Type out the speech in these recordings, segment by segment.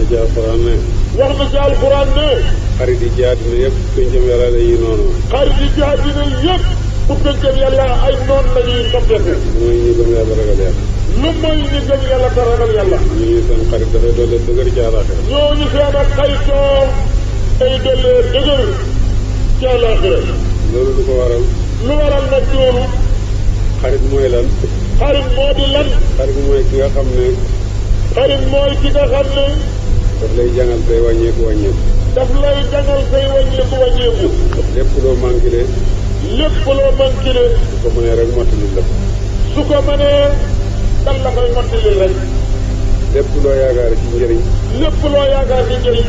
ci alquran ne. wax na ci alquran ne. xarit yi ci àddina yëpp pencam yàlla la ñuy noonu. xarit yi ci àddina yëpp bu pencam yàlla ay noon la ñuy soppeeku. mooy ñu gëm yàlla ragal yàlla. lu mooy ñu gëm yàlla te ragal yàlla. ñu seen xarit dafay doole dëgër ci àllaaxira. ñooñu seen ak xaritoo ay doole dëgër ci àllaaxira. loolu du ko waral. lu waral nag loolu. xarit mooy lan. xarit moo di lan. xarit mooy ki nga xam ne. xarit mooy ki nga xam ne. daf lay jàngal say wàññeeku. daf lay jàngal say wàññeeku. lépp loo manqué de. lépp loo manqué de. su ko mënee rek mottali la. su ko mënee dan la koy mottali rek. lépp loo yaakaar ci njëriñ. lépp loo yaakaar ci njëriñ.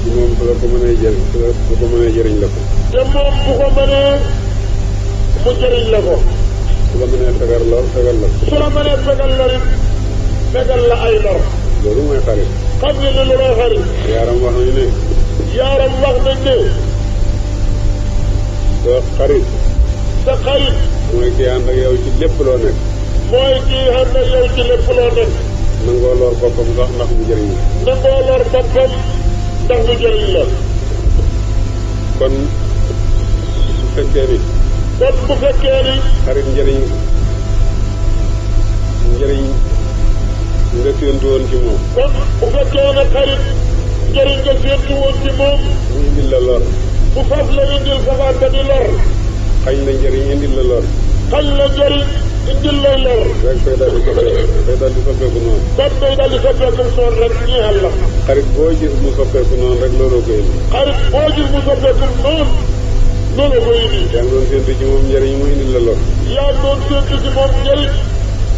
ci moom su la ko mënee jëriñ su ko mënee jëriñ la ko. te moom bu ko mënee mu jëriñ la ko. su la mënee fegal la fegal la. su la mënee fegal la rek fegal la ay lor. loolu mooy xarit. xam nga ne lu lay xarit. yaaram wax nañu ne. yaaram wax nañ ne. sa xarit. sa xarit. mooy kii ànd ak yow ci lépp loo nekk. mooy kii ànd ak yow ci lépp loo nekk. nangoo lor boppam sax ndax mu jëriñ la. nangoo lor boppam ndax mu jëriñ la. kon bu fekkee ni. kon bu fekkee ni. xarit njëriñ nga séentu woon ci moom. kon bu fekkee ne xarit njëriñ nga séentu woon ci moom. mu indil la lor. bu fas la indil safaan ba di lor. xañ la njëriñ indil la lor. xañ la njëriñ indil lay lor. rek fay daal di soppeeku noonu. kon day daal di soppeeku noonu rek ñeexal la. xarit boo gis mu soppeeku noonu rek looloo koy indi. xarit boo gis mu soppeeku noonu looloo koy indi. yaa ngi doon séentu ci moom njëriñ mu indil la lor. yaa ngi doon séentu ci moom njëriñ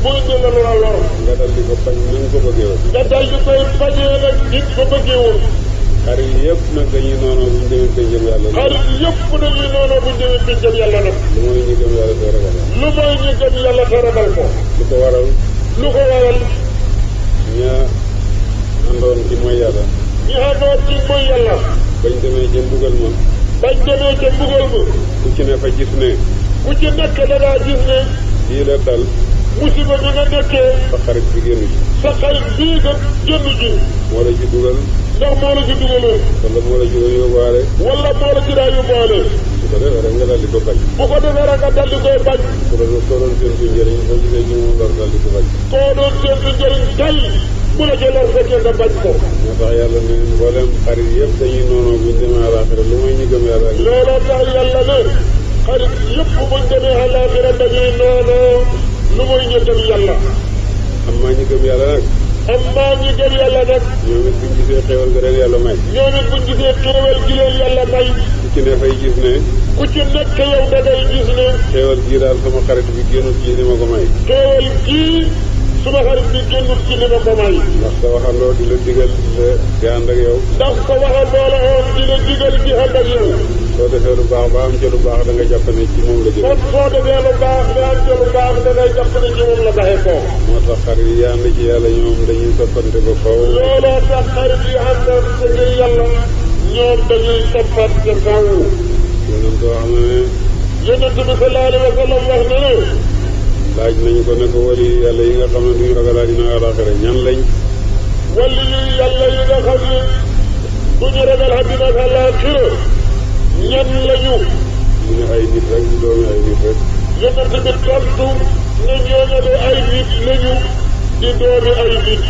mu indil la lor. nga dal di ko bañ ni nga ko bëggee woon. nga dal di koy bañee nag nit ko bëggee woon. xarit yëpp nag dañuy noonoo bu ñu demee pencam yàlla. xarit yëpp dañuy noonoo bu ñu demee pencam yàlla nag. lu mooy ñu gëm yàlla te ragal. lu mooy ñu gëm yàlla te ragal ko. lu ko waral. lu ko waral. ña àndoon ci mooy yàlla. ñi àndoon ci mooy yàlla. bañ demee ca mbugal ma. bañ demee ca mbugal ma. ku ci ne fa gis ne. ku ci nekk da ngaa gis ne. lii la dal. musiba bi nga nekkee. sa xarit bi génn ci. sa xarit bii nga génn ci. moo la ci dugal. ndax moo la ci dugaloon. wala moo la ci doon yóbbuwaale. wala moo la ci daa yóbbuwaale. su ko defee rek nga dal di ko bañ. bu ko defee rek nga dal di koy bañ. koo doon séntu njëriñ boo gisee ci moom lor dal di ko bañ. koo doon séntu njëriñ tey bu la ci lor fekkee nga bañ ko. moo tax yàlla ne mboolem xarit yëpp dañuy noonoo buñ demee àllaaxira lu mooy ñu gëm yàlla. looloo tax yàlla ne xarit yëpp buñ demee àllaaxira dañuy noonoo lu mooy ñu gëm yàlla. am maa ñu gëm yàlla nag. am maa ñu gëm yàlla nag. ñoom it buñ gisee xéewal ga leen yàlla may. ñoom it buñ gisee xéewal gi leen yàlla may. ku ci ne fay gis ne. ku ci nekk yow da ngay gis ne. xéewal gii daal sama xarit bi génnut ci ni ma ko may. xéewal gii suma xarit bi génnut ci ni ma ko may. ndax sa waxandoo di la digal di ànd ak yow. ndax sa waxandoo la woon di la digal di ànd ak yow. soo defee lu baax ba am ca lu baax da nga jàpp ne ci moom la jóge. kon soo defee lu baax ba am ca lu baax da ngay jàpp ne ci moom la baxee ko. moo tax xarit yi ànd ci yàlla ñoom dañuy soppante ba faw. looloo tax xarit yi ànd ci yàlla ñoom dañuy soppante faw. yonent wax na ne. yonent bi sallallahu alayhi wa sallam wax na ne. laaj nañu ko ne ko wali yàlla yi nga xam ne duñu ragal àddina ak àllaaxira ñan lañ. wali yàlla yi nga xam ne duñu ragal àddina ak àllaaxira ñan lañu. mu ne ay nit rek di doomi ay nit rek. yonent bi tontu ne ñooñu de ay nit lañu di doomi ay nit.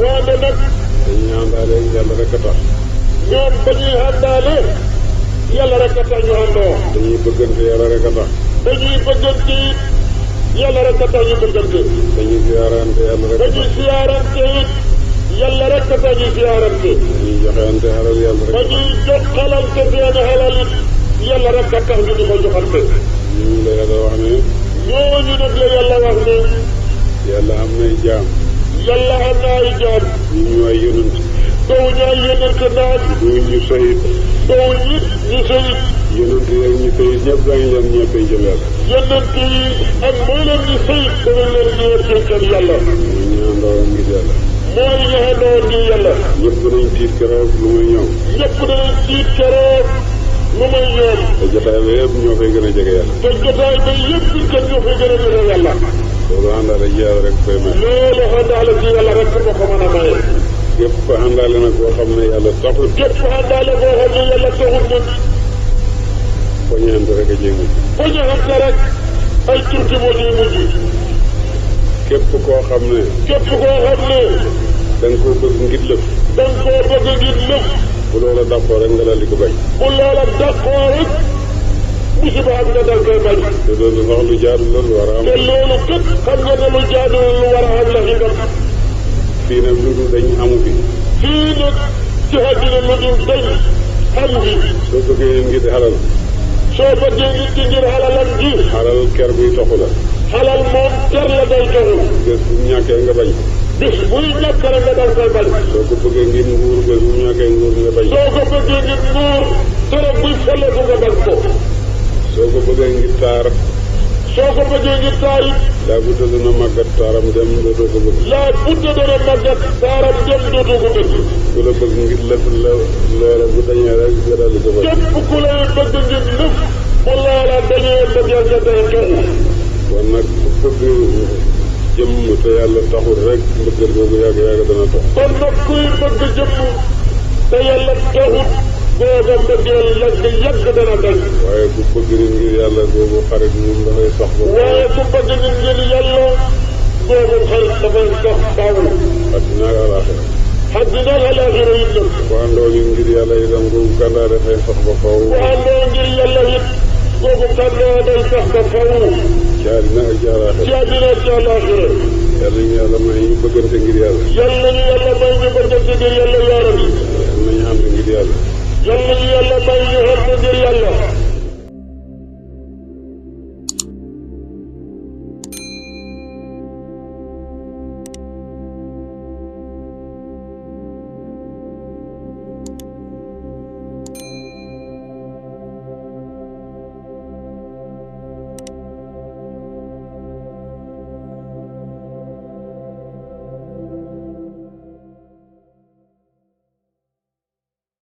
waane nag. dañuy àndaale yàlla rek a tax. ñoom dañuy àndaale yàlla rek a tax ñu àndoo. dañuy bëggante yàlla rek a tax. dañuy bëggante it yàlla rek a tax ñu bëggante. dañuy siyaarante yàlla rek a tax. dañuy siyaarante it yàlla rek a tax ñu siyaarante. dañuy joxeante xalal yàlla rek a tax. dañuy joxalante seen xalal it yàlla rek a tax ñu di ko joxante. ñooñu la yàlla wax ne. ñooñu nag la yàlla wax ne. yàlla am nay jaam. yàlla am na ay jaam. ñu ay yonent. doo ñu ay yonent naan. ñu sayit. doo it ñu sayit. yonent yi ak ñu sayit ñëpp dañu leen ñëpp ay jël yàlla. yonent yi ak mboolem ñu sayit dana leen ñëw jënkal yàlla. mooy ñu àndoon ngir yàlla. mooy ñu àndoon ngir yàlla. ñëpp danañ tiit keroog lu muy ñëw. ñëpp danañ tiit keroog lu muy ñoom. te jotaay ba yëpp ñoo fay gën a jege yàlla. te jotaay ba yëpp ñoo fay gën a jege yàlla. loolu àndaale ji yàlla rek koy may. loolu àndaale ji yàlla rek moo ko mën a maye. képp àndaale nag boo xam ne yàlla taxul. képp àndaale boo xam ne yàlla taxul nag. poñeent rek a jéem a. poñeent rek ay turki moo ñuy mujj. képp koo xam ne. képp koo xam ne. da nga koo bëgg ngir lëf. da nga koo bëgg ngir lëf. bu loola dàqoo rek nga daal di ko bañ. bu loola dàqoo rek. musiba am nga dal koy bañ. te loolu sax lu jaadu la lu war a am. te loolu kat xam nga ne lu jaadu lu war a am la itam. fii nag lu dul dañ amu fi. fii nag ci àddina lu dul dañ am gi. soo bëggee ngir xalal. soo bëggee nit ki ngir xalalam ji. xalal ker buy toxu la. xalal moom ker la day toxu. bés bu ñàkkee nga bañ. bis buy ñàkk rek nga dal koy bañ. soo ko bëggee ngir nguur bés bu ñàkkee nguur nga bañ. soo ko bëggee ngir nguur te rek buy folleeku nga bañ ko. soo ko bëggee ngir taar. soo ko bëggee ngir taar it. laa budda dana màggat taaram dem dootoo ko bëgg. laa budda dana màggat taaram dem dootoo ko bëgg. ku la bëgg ngir lëf la loola bu dañee rek nga daal di ko bañ. képp ku lay bëgg ngir lëf bu loola dañee bëgg nga day toxu. kon nag ku bëgg jëmm te yàlla taxul rek mbëggal googu yàgg yàgg dana tax. kon nag kuy bëgg jëmm te yàlla taxut booba mbëggeel yàgg dana dañ. waaye ku bëgg nit ngir yàlla googu xarit moom dafay sax ba. waaye ku bëgg nit ngir yàlla googu xarit dafay sax faaw. addina ak alaaxira. addina ak alaaxira it nag. ku àndoo ñu ngir yàlla itam googu kandaa dafay sax ba faw. ku àndoo ngir yàlla it googu kandaa day sax ba faw. ci àddina ak ci alaaxira. ci àddina ak ci alaaxira. yàlla ñu yàlla may ñu bëggante ngir yàlla. yàlla ñu yàlla may ñu bëggante ngir yàlla.